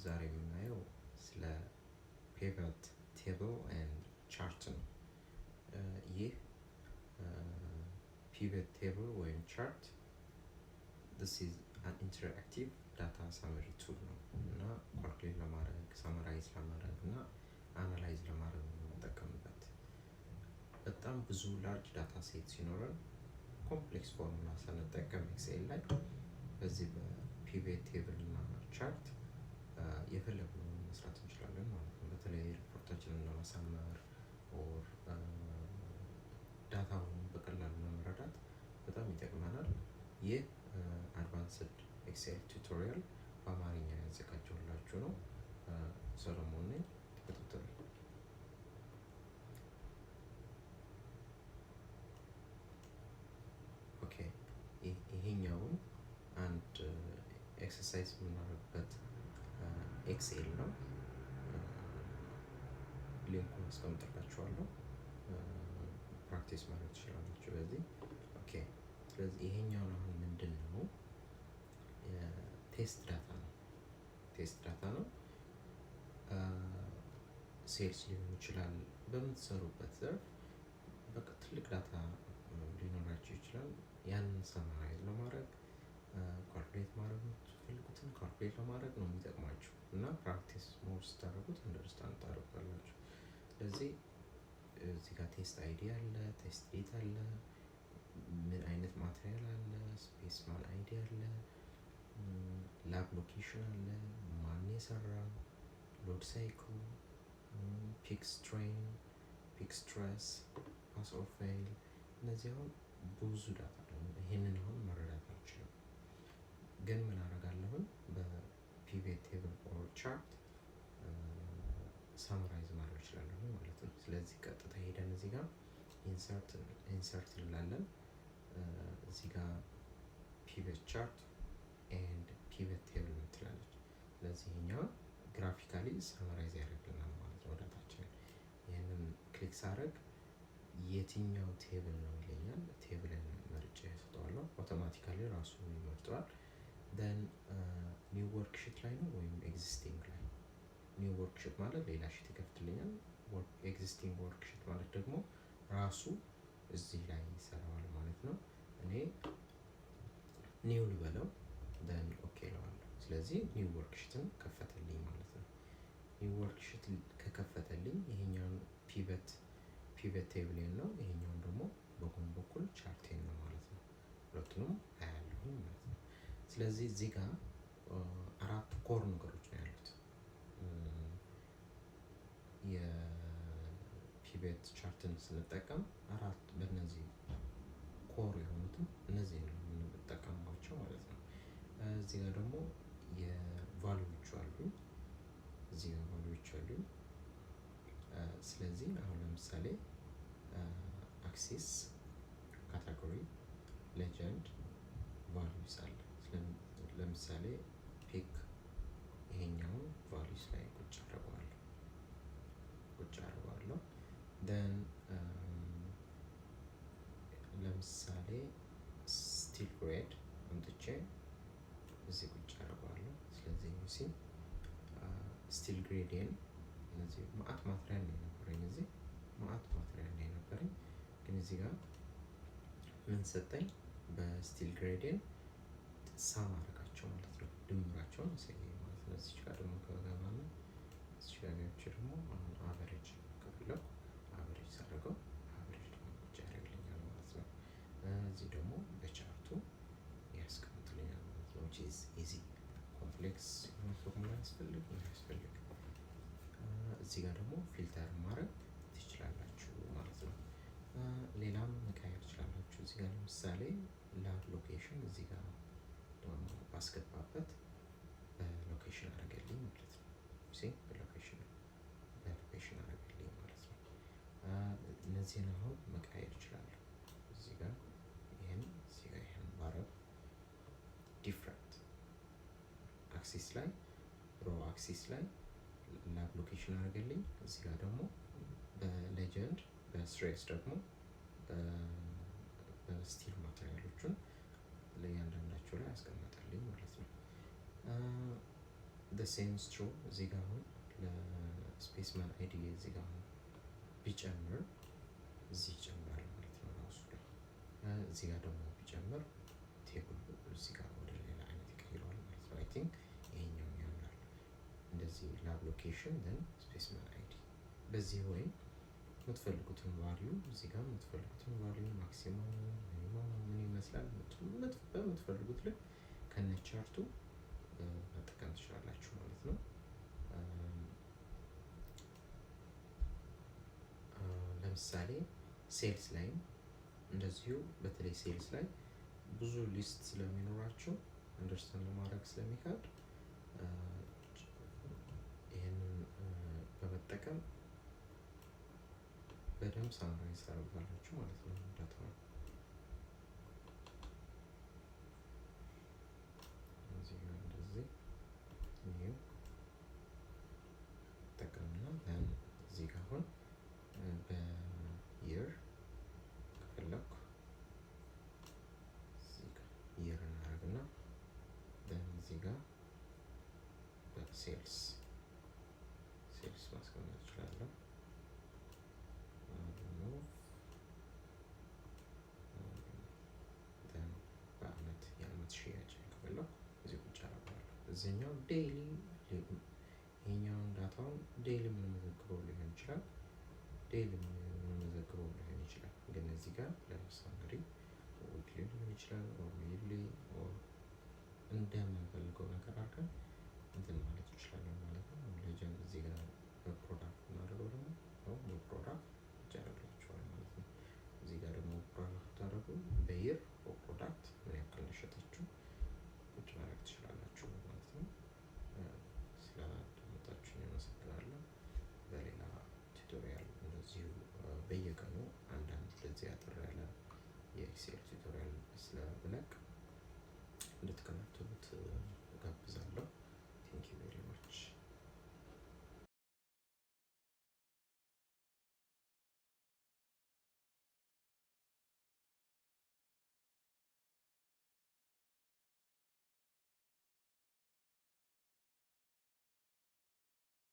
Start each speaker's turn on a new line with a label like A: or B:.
A: ዛሬ የምናየው ስለ pivot table and chart ነው። ይህ pivot table ወይም chart this is an interactive data summary tool ነው እና calculate ለማድረግ summarize ለማድረግ እና analyze ለማድረግ ነው የምንጠቀምበት። በጣም ብዙ large data set ሲኖረን complex formula ስንጠቀም ኤክሴል ላይ በዚህ በpivot table እና chart የፈለግነውን መስራት እንችላለን ማለት ነው። በተለይ ሪፖርታችንን ለማሳመር ኦር ዳታውን በቀላሉ ለመረዳት በጣም ይጠቅመናል። ይህ አድቫንስድ ኤክሴል ቱቶሪያል በአማርኛ ያዘጋጀሁላችሁ ነው። ሰሎሞን ነኝ። ተከታተሉ። ኦኬ፣ ይሄኛውን አንድ ኤክሰርሳይዝ የምናደርግበት ኤክሴል ነው። ሊንኩን አስቀምጥላችኋለሁ፣ ፕራክቲስ ማድረግ ትችላላችሁ በዚህ። ኦኬ፣ ስለዚህ ይሄኛውን አሁን ምንድን ነው? ቴስት ዳታ ነው። ቴስት ዳታ ነው። ሴልስ ሊሆን ይችላል። በምትሰሩበት ዘርፍ በቃ ትልቅ ዳታ ሊኖራችሁ ይችላል። ያንን ሰማራይዝ ለማድረግ ካልኩሌት ማድረግ የምትፈልጉትን ካልኩሌት ለማድረግ ነው የሚጠቅማችሁ እና ፕራክቲስ ሞር ስታደርጉት አንደርስታንድ ታደርጋላችሁ። ስለዚህ እዚህ ጋር ቴስት አይዲ አለ፣ ቴስት ዴት አለ፣ ምን አይነት ማቴሪያል አለ፣ ስፔስማን አይዲ አለ፣ ላብ ሎኬሽን አለ፣ ማን የሰራው፣ ሎድ ሳይክል፣ ፒክ ስትሬን፣ ፒክ ስትረስ፣ ፓስ ኦር ፌል። እነዚህ አሁን ብዙ ዳታ ነው። ይሄንን አሁን መረዳት አልችልም፣ ግን ምን አደርጋለሁኝ በፒቪት ቴብል ኦር ቻርት ሳምራይዝ ማድረግ እችላለሁ ማለት ነው። ስለዚህ ቀጥታ ሄደን እዚህ ጋር ኢንሰርት እንላለን። እዚህ ጋር ፒቪት ቻርት ኤንድ ፒቪት ቴብል ትላለች። ስለዚህ ይሄኛው ግራፊካሊ ሳምራይዝ ያደርግልናል ማለት ነው ዳታችንን። ይሄንን ክሊክ ሳደርግ የትኛው ቴብል ነው ይለኛል። ቴብልን መርጬ እሰጠዋለሁ። አውቶማቲካሊ ራሱ ይመርጠዋል። ደን ኒው ወርክሺት ላይ ነው ወይም ኤግዚስቲንግ ላይ። ኒው ወርክሺት ማለት ሌላ ሺት ይከፍትልኛል። ኤግዚስቲንግ ወርክሺት ማለት ደግሞ ራሱ እዚህ ላይ ይሰራዋል ማለት ነው። እኔ ኒው ልበለው፣ ደን ኦኬ እለዋለሁ። ስለዚህ ኒው ወርክሺትን ከፈተልኝ ማለት ነው። ኒው ወርክሺት ከከፈተልኝ ይሄኛውን ፒቨት ቴብሌን ነው፣ ይሄኛውን ደግሞ በጎን በኩል ቻርቴን ነው ማለት ነው። ሁለቱንም አያለሁ ማለት ነው። ስለዚህ እዚህ ጋር አራት ኮር ነገሮች ነው ያሉት። የፒቨት ቻርትን ስንጠቀም አራት በእነዚህ ኮር የሆኑትን እነዚህ ነው የምንጠቀምባቸው ማለት ነው። እዚህ ጋር ደግሞ የቫልዩዎች አሉ። እዚህ ጋር ቫልዩዎች አሉ። ስለዚህ አሁን ለምሳሌ አክሲስ፣ ካቴጎሪ፣ ሌጀንድ፣ ቫልዩስ አለ። ለምሳሌ ፒክ ይሄኛውን ቫልዩስ ላይ ቁጭ አደርገዋለሁ። ደን ለምሳሌ ስቲል ግሬድ አምጥቼ እዚህ ቁጭ አደርገዋለሁ። ስለዚህ ዩሲ ስቲል ግሬድን እነዚህ ማአት ማትሪያል ነው የነበረኝ፣ እዚህ ማአት ማትሪያል ነው የነበረኝ። ግን እዚህ ጋር ምን ሰጠኝ? በስቲል ግሬድን ሳም አደረጋቸው ማለት ነው። ድምራቸውን ያሳየኝ ማለት ነው። እዚህ ጋር ደግሞ ከገባና እዚህ ጋር ገብቼ ደግሞ አሁን አቨሬጅ ከፈለኩ አቨሬጅ ሳደርገው አቨሬጅ ደግሞ ቁጭ ያደርግልኛል ማለት ነው። እዚህ ደግሞ በቻርቱ ያስቀምጥልኛል ማለት ነው። which is easy። ኮምፕሌክስ ፎርሙላ ያስፈልግ ያስፈልግ። እዚህ ጋር ደግሞ ፊልተር ማድረግ ትችላላችሁ ማለት ነው። ሌላም መቀየር ትችላላችሁ። እዚህ ጋር ለምሳሌ ላብ ሎኬሽን እዚህ ጋር ደግሞ ባስገባበት በሎኬሽን አደረገልኝ ማለት ነው። በሎኬሽን አደረገልኝ ማለት ነው። እነዚህን አሁን መቀየር እችላለሁ። እዚህ ጋር ይሄን ባረግ ዲፍረንት አክሲስ ላይ ሮ አክሲስ ላይ ላብ ሎኬሽን አደረገልኝ። እዚህ ጋር ደግሞ በሌጀንድ በስትሬስ ደግሞ በስቲል ማቴሪያሎቹን ለእያንዳንዳቸው ላይ ያስቀመጠልኝ ማለት ነው። ሴም ስትሩ እዚህ ጋር አሁን ለስፔስማን አይዲ እዚህ ጋር አሁን ቢጨምር እዚህ ይጨምራል ማለት ነው ራሱ ላይ። እዚህ ጋር ደግሞ ቢጨምር ቴብል እዚህ ጋር ወደ ሌላ አይነት ይቀይረዋል ማለት ነው። አይ ቲንክ ይሄኛው ያምራል። እንደዚህ ላብ ሎኬሽን ዘን ስፔስማን አይዲ በዚህ ወይ የምትፈልጉትን ቫልዩ እዚህ ጋር የምትፈልጉትን ቫልዩ ማክሲመም ሚኒመም ምን ይመስላል በምትፈልጉት ልክ ከነቻርቱ መጠቀም ትችላላችሁ ማለት ነው። ለምሳሌ ሴልስ ላይ እንደዚሁ በተለይ ሴልስ ላይ ብዙ ሊስት ስለሚኖራቸው አንደርስታንድ ለማድረግ ስለሚከብድ ይህንን በመጠቀም በደንብ ሳምራይዝ ታደርጋላችሁ ማለት ነው ዳታውን። እዚህ ጋር እንደዚህ ኒው ጠቀምና ለን እዚህ ጋር አሁን በየር ከፈለኩ እዚህ ጋር የር እናደርግና ለን እዚህ ጋር በሴልስ ማስቀመጥ እችላለሁ። በአመት የአመት ሽያጭ ከፈለኩ እዚህ ቁጭ አደርጋለሁ። እዚህኛው ዴይሊ ይሄኛውን ዳታውን ዴይሊ የምንመዘግበው ሊሆን ይችላል፣ ዴይሊ የምንመዘግበው ሊሆን ይችላል። ግን እዚህ ጋር ለምሳሌ ዊክሊ ሊሆን ይችላል ኦር ዊክሊ ኦር እንደምንፈልገው ነገር አድርገን